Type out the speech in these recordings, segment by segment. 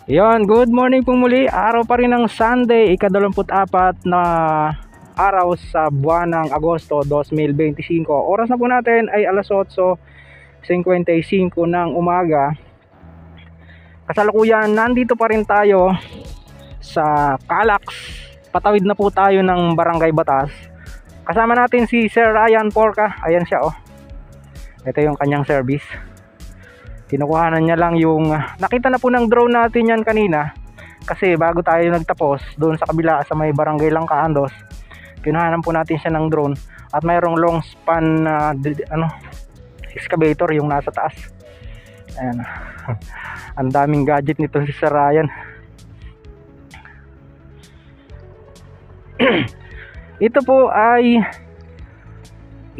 Yon, good morning po muli. Araw pa rin ng Sunday, ika-24 na araw sa buwan ng Agosto 2025. Oras na po natin ay alas 8:55 ng umaga. Kasalukuyan, nandito pa rin tayo sa Calax. Patawid na po tayo ng Barangay Batas. Kasama natin si Sir Ryan Porca. Ayan siya, oh. Ito yung kanyang service. Kinukuhanan niya lang yung nakita na po ng drone natin yan kanina, kasi bago tayo nagtapos doon sa kabila sa may Barangay Langkaandos, kinuhanan po natin siya ng drone at mayroong long span excavator yung nasa taas. Ayan. Ang daming gadget nito si Sir Ryan. Ito po ay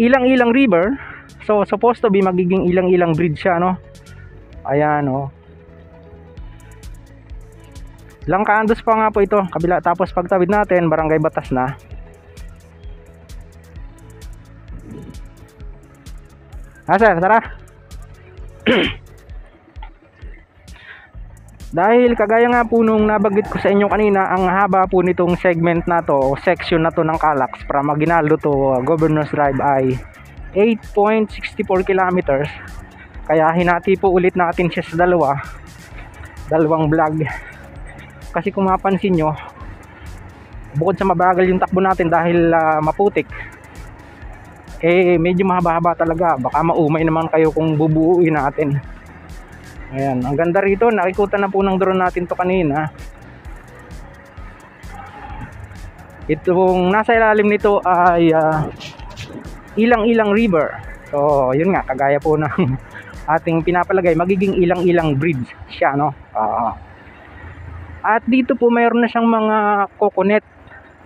Ilang-Ilang River. So supposed to be magiging Ilang-Ilang Bridge siya, no? Ayan, oh. Langkaandos pa nga po ito, kabila. Tapos pagtawid natin, Barangay Batas na. Sir, tara. Dahil kagaya nga po nung nabanggit ko sa inyo kanina, ang haba po nitong segment na to, o section na to ng Calax from Aguinaldo to Governor's Drive ay 8.64 kilometers. Kaya hinati po ulit natin siya sa dalawang vlog. Kasi kung mapansin nyo, bukod sa mabagal yung takbo natin dahil maputik, medyo mahaba-haba talaga. Baka maumay naman kayo kung bubuuin natin. Ayan, ang ganda rito. Nakikutan na po ng drone natin to kanina. Itong nasa ilalim nito ay Ilang-Ilang River. So yun nga, kagaya po ng ating pinapalagay, magiging Ilang-Ilang Bridge siya, no? At dito po mayroon na siyang mga coconut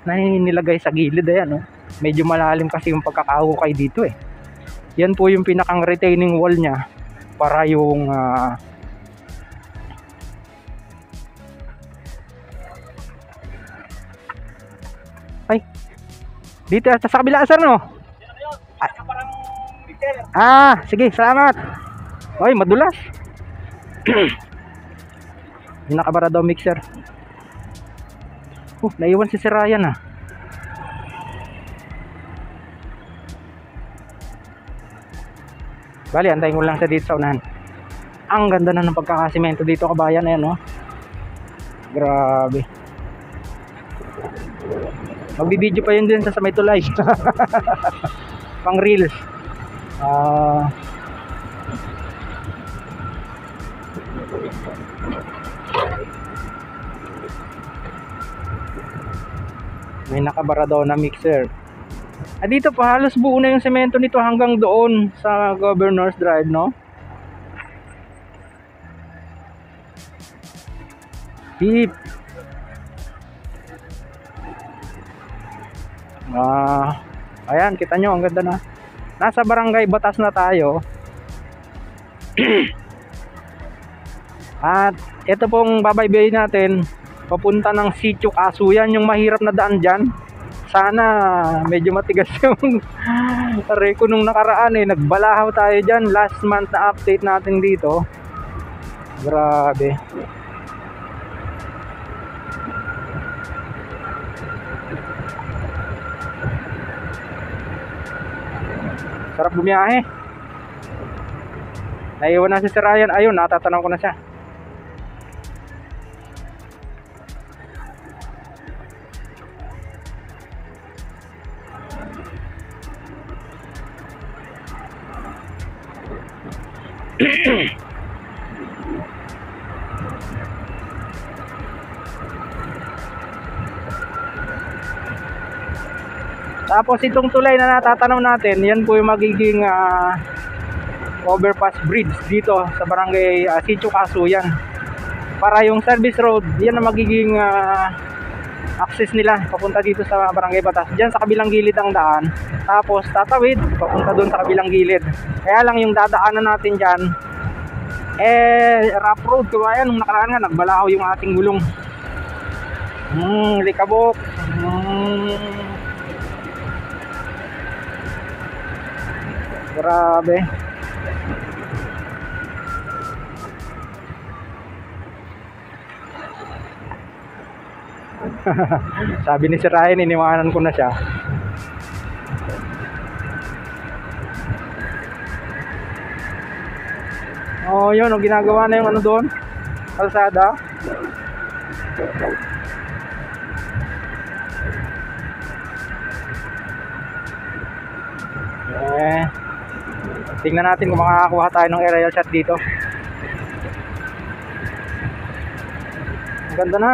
na nilagay sa gilid. Ayan, no? Medyo malalim kasi yung pagkakahukay dito, eh. Yan po yung pinakang retaining wall niya para yung dito sa kabila, sir, no? Sige, salamat. Oy, madulas. Yung nakabara daw mixer. Naiwan si Sir Ryan, Bali, antayin ko lang sa dito sa unahan. Ang ganda na ng pagkakasimento dito, kabayan. Ayan, no? Grabe. Magbibideo pa yun din sa may tulay. Pang reels. May nakabara daw na mixer. Dito pa halos buo na yung semento nito hanggang doon sa Governor's Drive, no? Deep. Ayan, kita nyo, ang ganda na. Nasa Barangay Batas na tayo. At ito pong babaybayin natin papunta ng Sitio Casuyan, yung mahirap na daan dyan. Sana medyo matigas yung reko nung nakaraan, nagbalahaw tayo dyan. Last month na update natin dito. Grabe. Sarap bumiyahe. Naiwan na si Sir Ryan. Ayun, natatanaw ko na siya. Tapos itong tulay na natatanaw natin, yan po yung magiging overpass bridge dito sa Barangay Sitio Casuyan. Para yung service road, yan ang magiging access nila papunta dito sa Barangay Batas. Diyan sa kabilang gilid ang daan. Tapos tatawid papunta doon sa kabilang gilid. Kaya lang yung dadaanan natin diyan rough road, kaya nung nakaraan nga nagbalahaw yung ating gulong. Likabok. Grabe. Sabi ni Sir Ryan, iniwanan ko na siya. Oh, yun, oh, ginagawa na yung ano doon, kalsada. Tingnan natin kung makakakuha tayo ng aerial shot dito. Ang ganda na.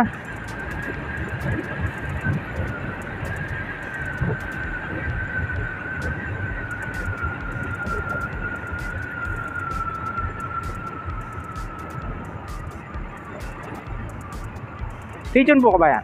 Stay tuned po kabayan.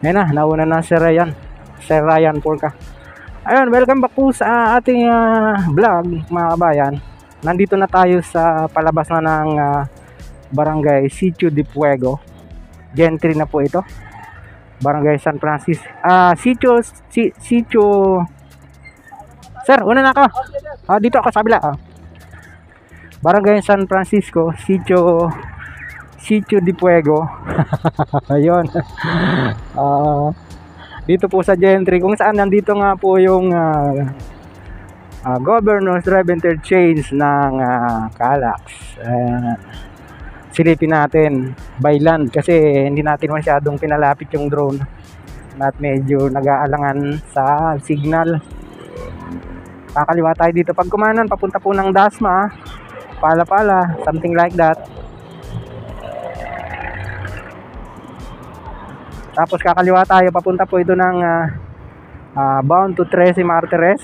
Ngayon na, nauna na si Ryan. Si Ryan Porca. Ayun, welcome back po sa ating vlog mga kabayan. Nandito na tayo sa palabas na ng Barangay Sitio de Fuego. Gentry na po ito. Barangay San Francisco. Sitio. Sir, una na ako. Dito ako sa kabila. Barangay San Francisco, Sitio de Fuego. Ayun. Dito po sa Gentry, kung saan nandito nga po yung Governor's Drive Interchange ng Calax. Silipin natin by land kasi hindi natin masyadong pinalapit yung drone at medyo nag-aalangan sa signal. Kakaliwa tayo dito pag kumanan, papunta po ng Dasma, Pala-Pala, something like that. Tapos kakaliwa tayo, papunta po ito ng bound to 13 Martires.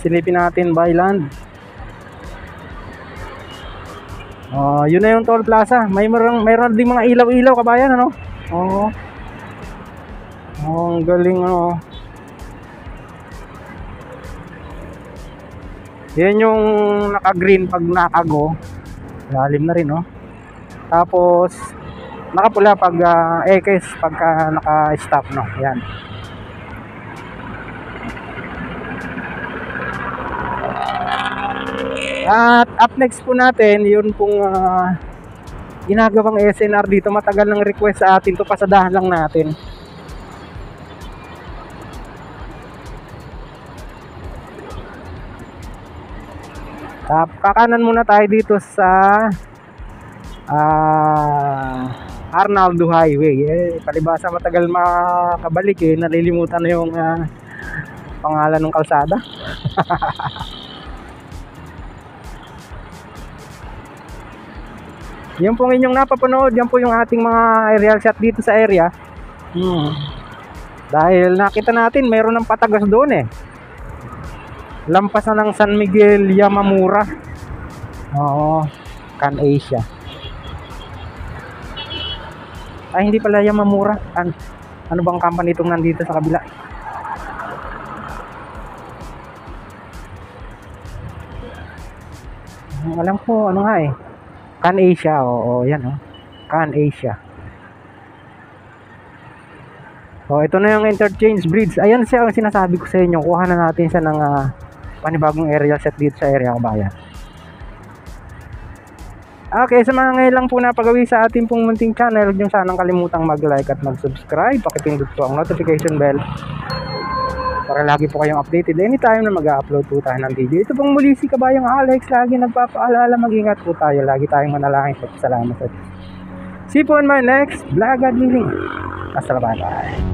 Silipin natin by land. Yun na yung toll plaza. Mayroon din mga ilaw-ilaw kabayan, ano? Ang galing, ano. Yan yung naka-green pag nakago. Lalim na rin, no? Tapos nakapula pag ekes pagka naka-stop, no? Yan. At up next po natin, yun pong ginagawang SNR dito. Matagal ng request sa atin to, pasadahan lang natin. Kakanan muna tayo dito sa Arnaldo Highway. Palibasa matagal makabalik nalilimutan na yung pangalan ng kalsada. Yan pong inyong napapanood, yan po yung ating mga aerial shot dito sa area. Dahil nakita natin mayroon ng patagas doon lampas na ng San Miguel Yamamura. Can Asia. Ay, hindi pala Yamamura. Ano bang company itong nandito sa kabila? Alam ko, ano nga Can Asia. Oo, yan Can Asia. So, ito na yung interchange bridge. Ayan siya ang sinasabi ko sa inyo. Kuha na natin siya ng panibagong aerial set dito sa area kabayan. Okay, sa mga ngayon lang po napagawi sa ating pong munting channel, huwag nyo sanang kalimutang mag-like at mag-subscribe. Pakipindot po ang notification bell para lagi po kayong updated anytime na mag-upload po tayo ng video. Ito pong muli si Kabayang Alex, lagi nagpapaalala, mag-ingat po tayo. Lagi tayong manalangin po. Salamat sa Diyos. See you po in my next vlog at meeting. Bye-bye.